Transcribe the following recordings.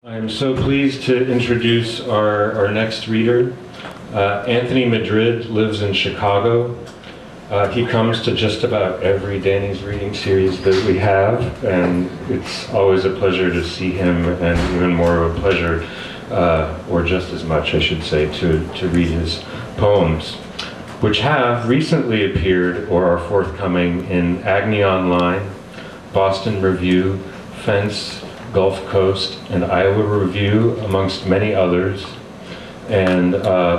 I'm so pleased to introduce our next reader. Anthony Madrid lives in Chicago. He comes to just about every Danny's Reading series that we have, and it's always a pleasure to see him, and even more of a pleasure, or just as much, I should say, to read his poems, which have recently appeared or are forthcoming in Agni Online, Boston Review, Fence, Gulf Coast, and Iowa Review, amongst many others. And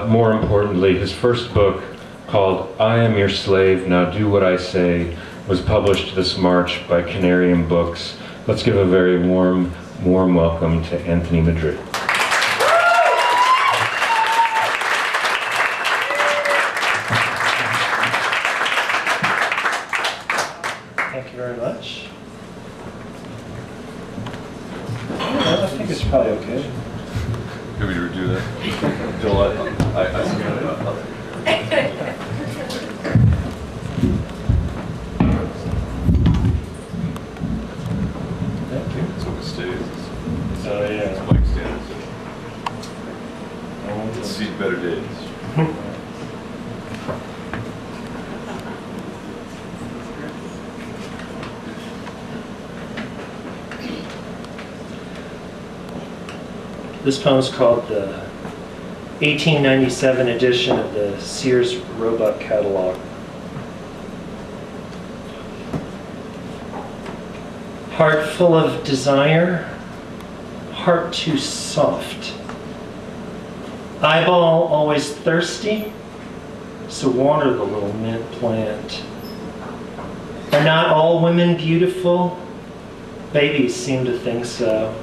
more importantly, his first book, called I Am Your Slave, Now Do What I Say, was published this March by Canarium Books. Let's give a very warm welcome to Anthony Madrid. Thank you very much. I think it's probably okay. You want me to redo that? Joel, I scanned it up. Thank you. That's what it stays. So yeah. It's mic stands. It's seen better days. This poem is called the 1897 edition of the Sears Roebuck Catalogue. Heart full of desire, heart too soft. Eyeball always thirsty, so water the little mint plant. Are not all women beautiful? Babies seem to think so.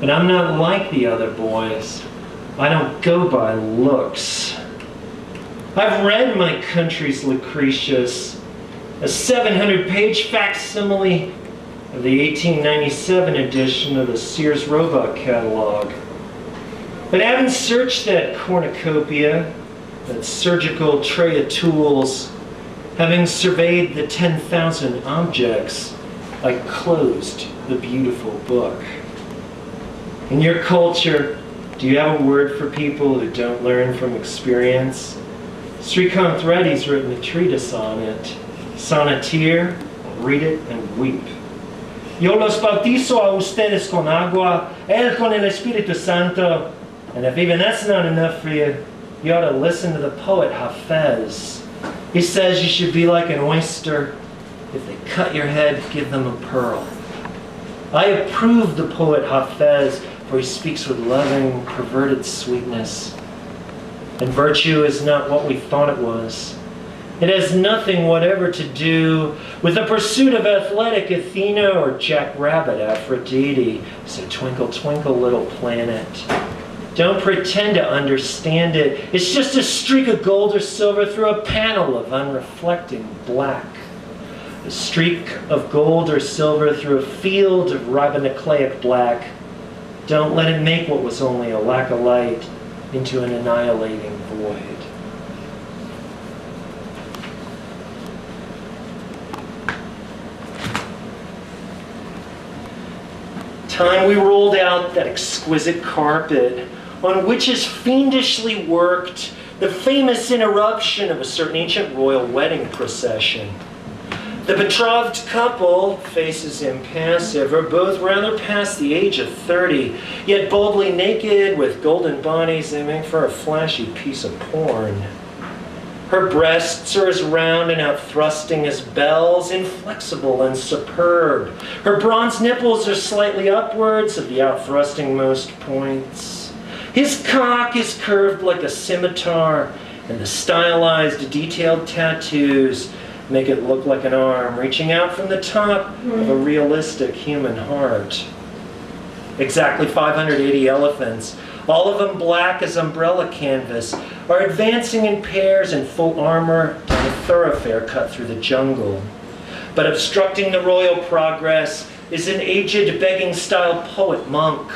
But I'm not like the other boys. I don't go by looks. I've read my country's Lucretius, a 700-page facsimile of the 1897 edition of the Sears Roebuck Catalogue. But having searched that cornucopia, that surgical tray of tools, having surveyed the 10,000 objects, I closed the beautiful book. In your culture, do you have a word for people who don't learn from experience? Srikanth Reddy's written a treatise on it. Sonneteer, read it and weep. Yo los bautizo a ustedes con agua, él con el Espíritu Santo. And if even that's not enough for you, you ought to listen to the poet Hafez. He says you should be like an oyster. If they cut your head, give them a pearl. I approve the poet Hafez, for he speaks with loving, perverted sweetness. And virtue is not what we thought it was. It has nothing whatever to do with the pursuit of athletic Athena or jackrabbit Aphrodite. So twinkle, twinkle, little planet. Don't pretend to understand it. It's just a streak of gold or silver through a panel of unreflecting black. A streak of gold or silver through a field of ribonucleic black. Don't let it make what was only a lack of light into an annihilating void. Time we rolled out that exquisite carpet on which is fiendishly worked the famous interruption of a certain ancient royal wedding procession. The betrothed couple, faces impassive, are both rather past the age of 30, yet boldly naked with golden bodies they make for a flashy piece of porn. Her breasts are as round and out-thrusting as bells, inflexible and superb. Her bronze nipples are slightly upwards of the out-thrusting most points. His cock is curved like a scimitar, and the stylized, detailed tattoos make it look like an arm reaching out from the top of a realistic human heart. Exactly 580 elephants, all of them black as umbrella canvas, are advancing in pairs in full armor down a thoroughfare cut through the jungle. But obstructing the royal progress is an aged begging-style poet monk,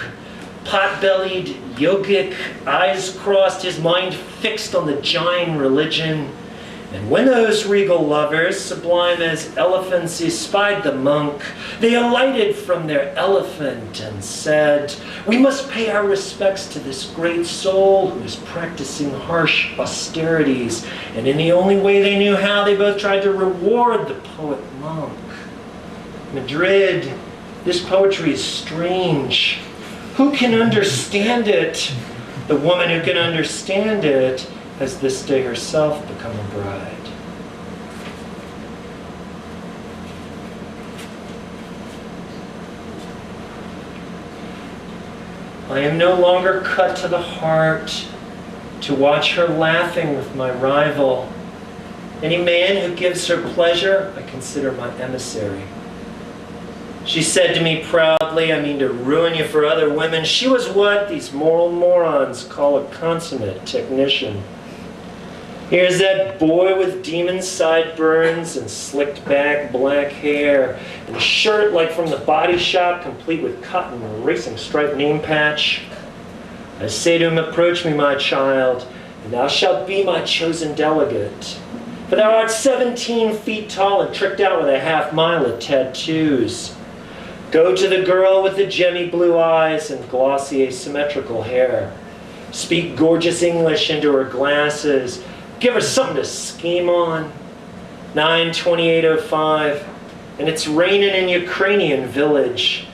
pot-bellied, yogic, eyes crossed, his mind fixed on the Jain religion. And when those regal lovers, sublime as elephants, espied the monk, they alighted from their elephant and said, "We must pay our respects to this great soul who is practicing harsh austerities." And in the only way they knew how, they both tried to reward the poet monk. Madrid, this poetry is strange. Who can understand it? The woman who can understand it has this day herself become a bride. I am no longer cut to the heart to watch her laughing with my rival. Any man who gives her pleasure, I consider my emissary. She said to me proudly, "I mean to ruin you for other women." She was what these moral morons call a consummate technician. Here's that boy with demon sideburns and slicked back black hair, and a shirt like from the Body Shop, complete with cotton racing stripe name patch. I say to him, "Approach me, my child, and thou shalt be my chosen delegate. For thou art 17 feet tall and tricked out with a half-mile of tattoos. Go to the girl with the gemmy blue eyes and glossy asymmetrical hair. Speak gorgeous English into her glasses. Give her something to scheme on. 92805, and it's raining in Ukrainian village.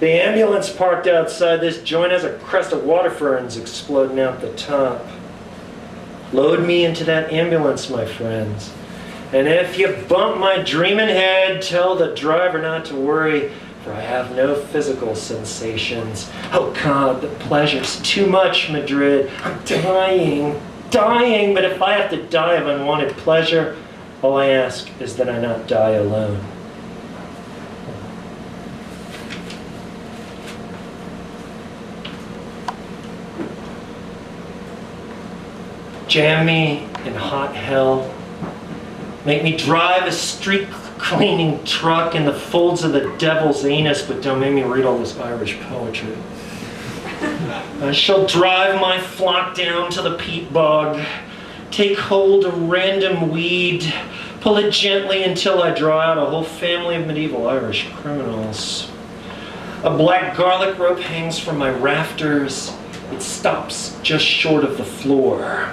The ambulance parked outside this joint has a crest of water ferns exploding out the top. Load me into that ambulance, my friends. And if you bump my dreaming head, tell the driver not to worry, for I have no physical sensations. Oh God, the pleasure's too much, Madrid. I'm dying, but if I have to die of unwanted pleasure, all I ask is that I not die alone. Jam me in hot hell. Make me drive a street cleaning truck in the folds of the devil's anus, but don't make me read all this Irish poetry. I shall drive my flock down to the peat bog, take hold of random weed, pull it gently until I draw out a whole family of medieval Irish criminals. A black garlic rope hangs from my rafters. It stops just short of the floor.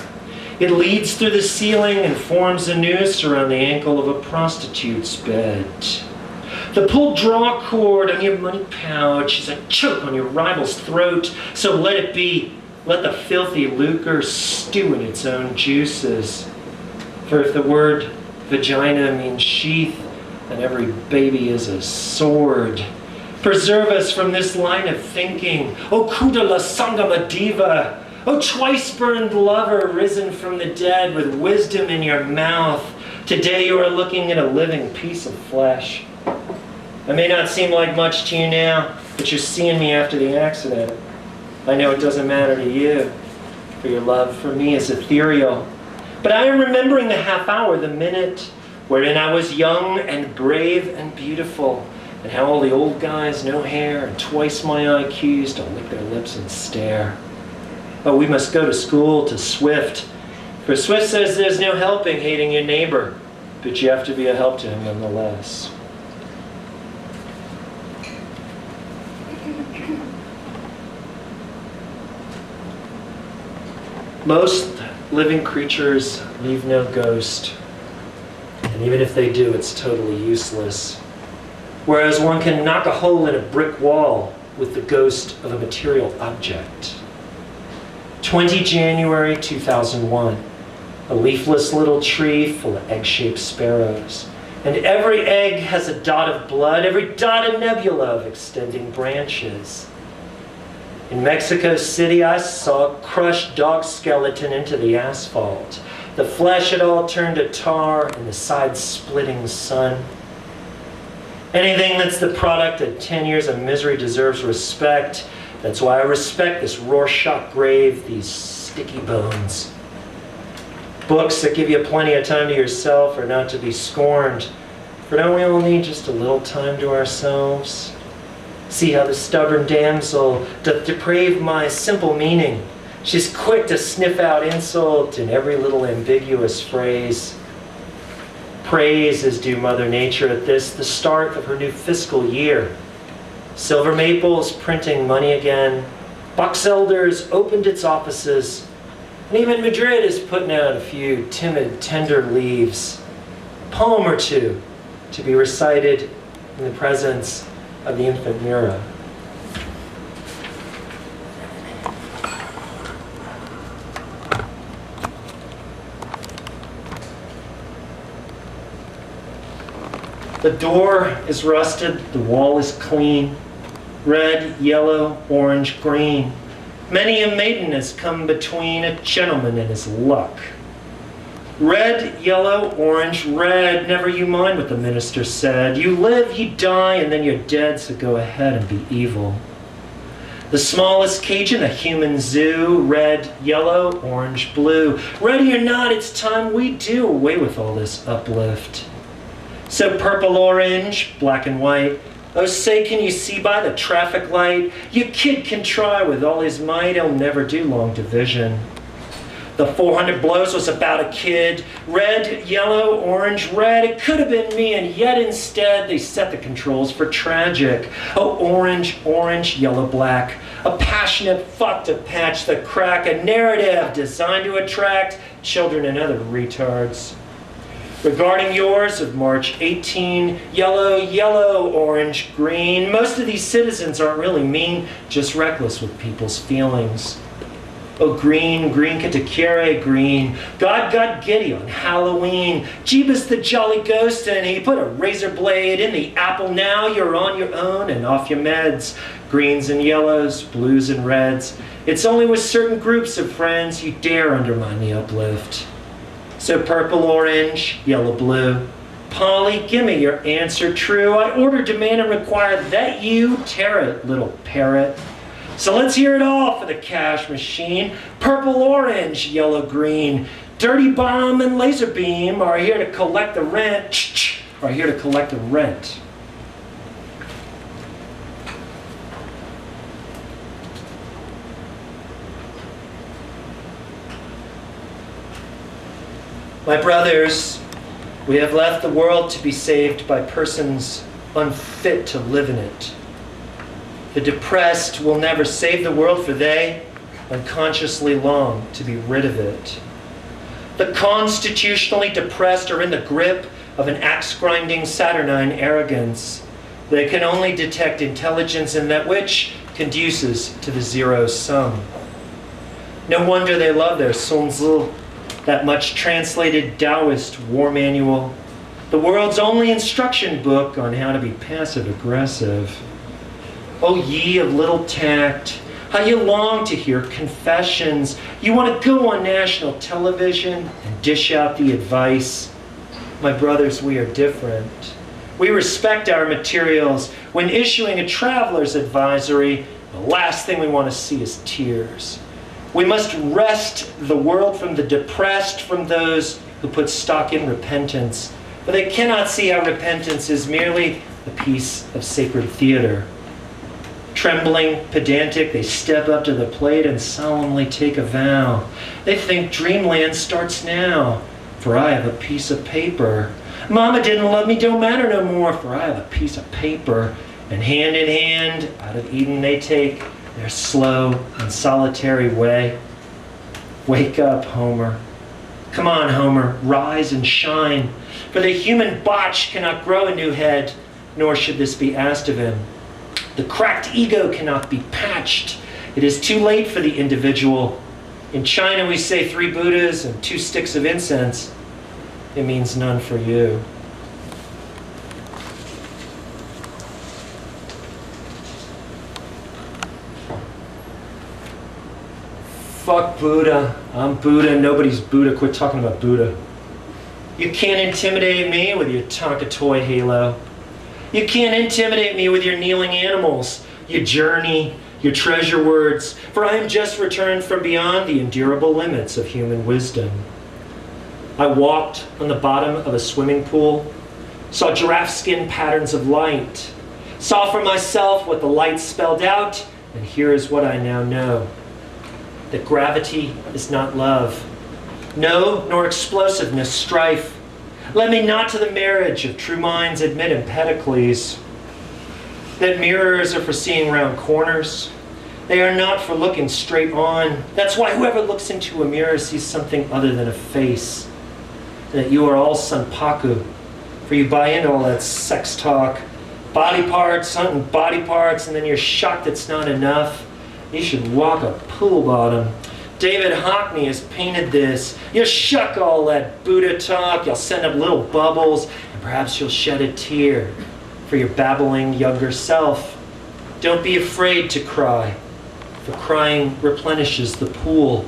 It leads through the ceiling and forms a noose around the ankle of a prostitute's bed. The pulled draw cord on your money pouch is a choke on your rival's throat, so let it be. Let the filthy lucre stew in its own juices. For if the word vagina means sheath, then every baby is a sword. Preserve us from this line of thinking. O Kuda la Sangama Diva! O twice-burned lover risen from the dead with wisdom in your mouth. Today you are looking at a living piece of flesh. I may not seem like much to you now, but you're seeing me after the accident. I know it doesn't matter to you, for your love for me is ethereal. But I am remembering the half hour, the minute, wherein I was young and brave and beautiful, and how all the old guys, no hair, and twice my IQ used to lick their lips and stare. Oh, we must go to school, to Swift. For Swift says there's no helping hating your neighbor, but you have to be a help to him nonetheless. Most living creatures leave no ghost, and even if they do, it's totally useless. Whereas one can knock a hole in a brick wall with the ghost of a material object. 20 January 2001, a leafless little tree full of egg-shaped sparrows. And every egg has a dot of blood, every dot a nebula of extending branches. In Mexico City, I saw a crushed dog skeleton into the asphalt. The flesh had all turned to tar in the side-splitting sun. Anything that's the product of 10 years of misery deserves respect. That's why I respect this Rorschach grave, these sticky bones. Books that give you plenty of time to yourself are not to be scorned. For don't we all need just a little time to ourselves? See how the stubborn damsel doth deprave my simple meaning. She's quick to sniff out insult in every little ambiguous phrase. Praise is due Mother Nature at this, the start of her new fiscal year. Silver Maple's printing money again. Box Elders opened its offices. And even Madrid is putting out a few timid, tender leaves. A poem or two to be recited in the presence of the infant Mira. The door is rusted, the wall is clean. Red, yellow, orange, green. Many a maiden has come between a gentleman and his luck. Red, yellow, orange, red, never you mind what the minister said. You live, you die, and then you're dead, so go ahead and be evil. The smallest cage in a human zoo, red, yellow, orange, blue. Ready or not, it's time we do away with all this uplift. So purple, orange, black and white. Oh, say, can you see by the traffic light? Your kid can try with all his might, he'll never do long division. The 400 blows was about a kid. Red, yellow, orange, red. It could have been me, and yet instead they set the controls for tragic. Oh, orange, orange, yellow, black. A passionate fuck to patch the crack. A narrative designed to attract children and other retards. Regarding yours of March 18, yellow, yellow, orange, green. Most of these citizens aren't really mean, just reckless with people's feelings. Oh, green, green katakere, green. God got giddy on Halloween. Jeebus the Jolly Ghost, and he put a razor blade in the apple. Now you're on your own and off your meds. Greens and yellows, blues and reds. It's only with certain groups of friends you dare undermine the uplift. So purple, orange, yellow, blue. Polly, give me your answer true. I order, demand, and require that you tear it, little parrot. So let's hear it all for the cash machine. Purple, orange, yellow, green. Dirty Bomb and Laser Beam are here to collect the rent. Are here to collect the rent. My brothers, we have left the world to be saved by persons unfit to live in it. The depressed will never save the world, for they unconsciously long to be rid of it. The constitutionally depressed are in the grip of an axe-grinding saturnine arrogance. They can only detect intelligence in that which conduces to the zero sum. No wonder they love their Sun Tzu, that much translated Taoist war manual, the world's only instruction book on how to be passive-aggressive. Oh, ye of little tact, how you long to hear confessions. You want to go on national television and dish out the advice. My brothers, we are different. We respect our materials. When issuing a traveler's advisory, the last thing we want to see is tears. We must wrest the world from the depressed, from those who put stock in repentance. But they cannot see how repentance is merely a piece of sacred theater. Trembling, pedantic, they step up to the plate and solemnly take a vow. They think dreamland starts now, for I have a piece of paper. Mama didn't love me, don't matter no more, for I have a piece of paper. And hand in hand, out of Eden they take their slow and solitary way. Wake up, Homer. Come on, Homer, rise and shine. For the human botch cannot grow a new head, nor should this be asked of him. The cracked ego cannot be patched. It is too late for the individual. In China, we say 3 Buddhas and 2 sticks of incense. It means none for you. Fuck Buddha. I'm Buddha. Nobody's Buddha. Quit talking about Buddha. You can't intimidate me with your Tonka toy halo. You can't intimidate me with your kneeling animals, your journey, your treasure words, for I am just returned from beyond the endurable limits of human wisdom. I walked on the bottom of a swimming pool, saw giraffe skin patterns of light, saw for myself what the light spelled out, and here is what I now know. That gravity is not love. No, nor explosiveness, strife. Led me not to the marriage of true minds admit Empedocles, that mirrors are for seeing round corners. They are not for looking straight on. That's why whoever looks into a mirror sees something other than a face. That you are all sanpaku, for you buy into all that sex talk. Body parts, hunting body parts, and then you're shocked it's not enough. You should walk a pool bottom. David Hockney has painted this. You'll shuck all that Buddha talk, you'll send up little bubbles, and perhaps you'll shed a tear for your babbling younger self. Don't be afraid to cry, for crying replenishes the pool.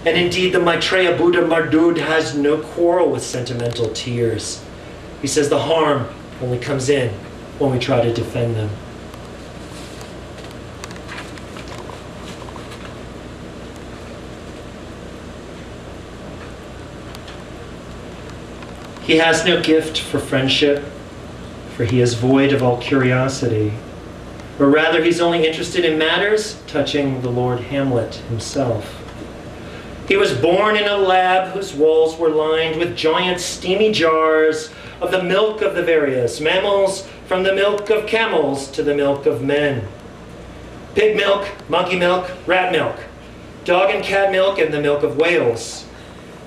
And indeed, the Maitreya Buddha Madrid has no quarrel with sentimental tears. He says the harm only comes in when we try to defend them. He has no gift for friendship, for he is void of all curiosity. Or rather, he's only interested in matters touching the Lord Hamlet himself. He was born in a lab whose walls were lined with giant steamy jars of the milk of the various mammals, from the milk of camels to the milk of men. Pig milk, monkey milk, rat milk, dog and cat milk, and the milk of whales.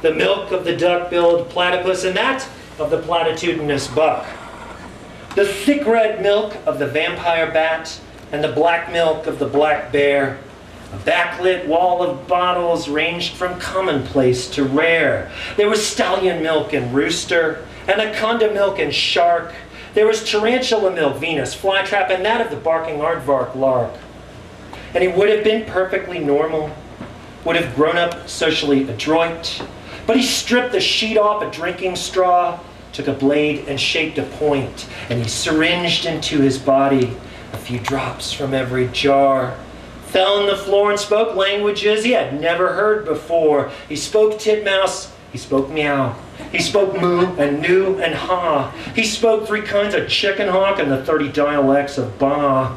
The milk of the duck-billed platypus, and that of the platitudinous buck. The thick red milk of the vampire bat, and the black milk of the black bear. A backlit wall of bottles ranged from commonplace to rare. There was stallion milk and rooster, anaconda milk and shark. There was tarantula milk, Venus, flytrap, and that of the barking aardvark lark. And he would have been perfectly normal, would have grown up socially adroit, but he stripped the sheet off a drinking straw, took a blade and shaped a point, and he syringed into his body a few drops from every jar. Fell on the floor and spoke languages he had never heard before. He spoke titmouse, he spoke meow. He spoke moo and new and ha. He spoke 3 kinds of chicken hawk and the 30 dialects of ba.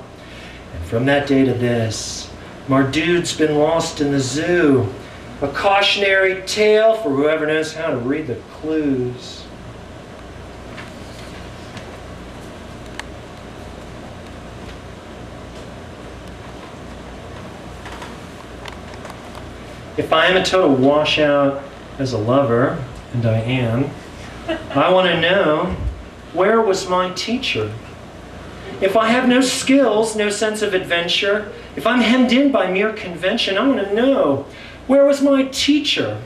And from that day to this, Mardud's been lost in the zoo. A cautionary tale for whoever knows how to read the clues. If I am a total washout as a lover, and I am, I want to know, where was my teacher? If I have no skills, no sense of adventure, if I'm hemmed in by mere convention, I want to know, where was my teacher?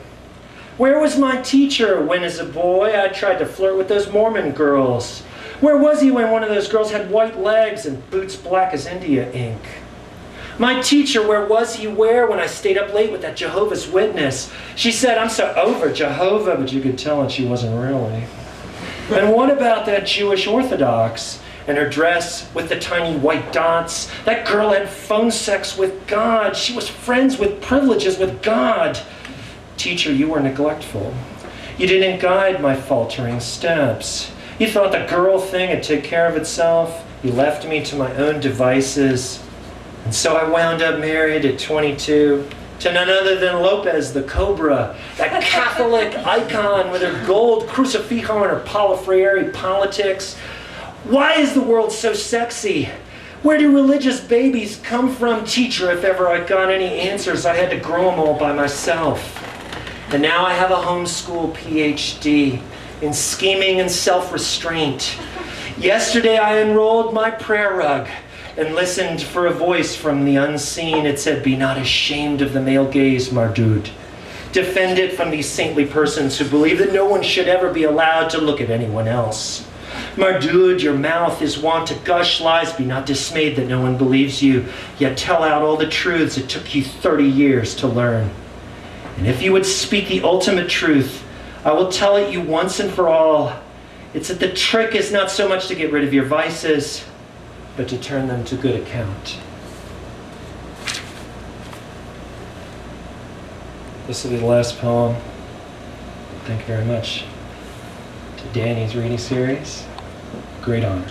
Where was my teacher when as a boy I tried to flirt with those Mormon girls? Where was he when one of those girls had white legs and boots black as India ink? My teacher, where was he when I stayed up late with that Jehovah's Witness? She said, I'm so over Jehovah, but you could tell that she wasn't really. And what about that Jewish Orthodox and her dress with the tiny white dots? That girl had phone sex with God. She was friends with privileges with God. Teacher, you were neglectful. You didn't guide my faltering steps. You thought the girl thing would take care of itself. You left me to my own devices. And so I wound up married at 22 to none other than Lopez the Cobra, that Catholic icon with her gold crucifijo and her Paulo Freire politics. Why is the world so sexy? Where do religious babies come from? Teacher, if ever I got any answers, I had to grow them all by myself. And now I have a homeschool PhD in scheming and self-restraint. Yesterday I unrolled my prayer rug and listened for a voice from the unseen. It said, be not ashamed of the male gaze, Mardud. Defend it from these saintly persons who believe that no one should ever be allowed to look at anyone else. Mardud, your mouth is wont to gush lies. Be not dismayed that no one believes you, yet tell out all the truths it took you 30 years to learn. And if you would speak the ultimate truth, I will tell it you once and for all. It's that the trick is not so much to get rid of your vices, but to turn them to good account. This will be the last poem. Thank you very much to Danny's reading series. Great honor.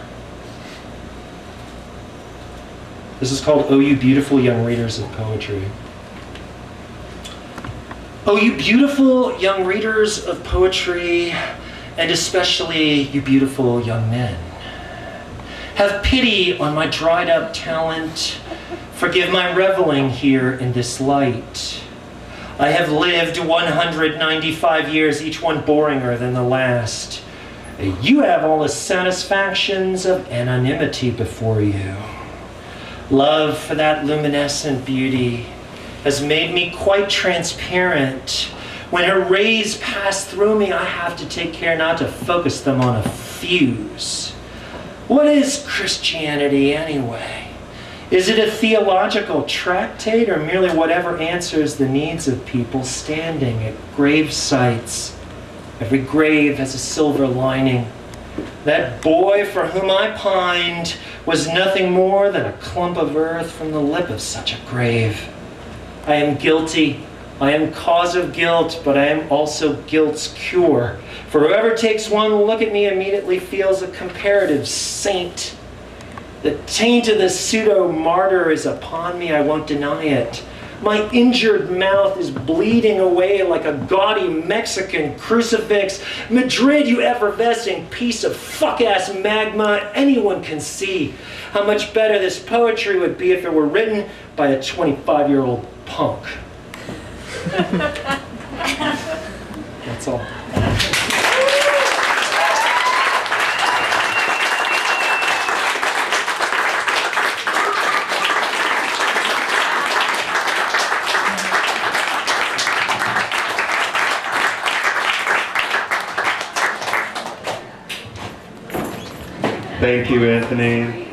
This is called Oh You Beautiful Young Readers of Poetry. Oh you beautiful young readers of poetry, and especially you beautiful young men. Have pity on my dried up talent. Forgive my reveling here in this light. I have lived 195 years, each one boringer than the last. You have all the satisfactions of anonymity before you. Love for that luminescent beauty has made me quite transparent. When her rays pass through me, I have to take care not to focus them on a fuse. What is Christianity anyway? Is it a theological tractate or merely whatever answers the needs of people standing at grave sites? Every grave has a silver lining. That boy for whom I pined was nothing more than a clump of earth from the lip of such a grave. I am guilty. I am cause of guilt, but I am also guilt's cure. For whoever takes one look at me immediately feels a comparative saint. The taint of the pseudo-martyr is upon me, I won't deny it. My injured mouth is bleeding away like a gaudy Mexican crucifix. Madrid, you effervescing piece of fuck-ass magma. Anyone can see how much better this poetry would be if it were written by a 25-year-old punk. That's all. Thank you, Anthony.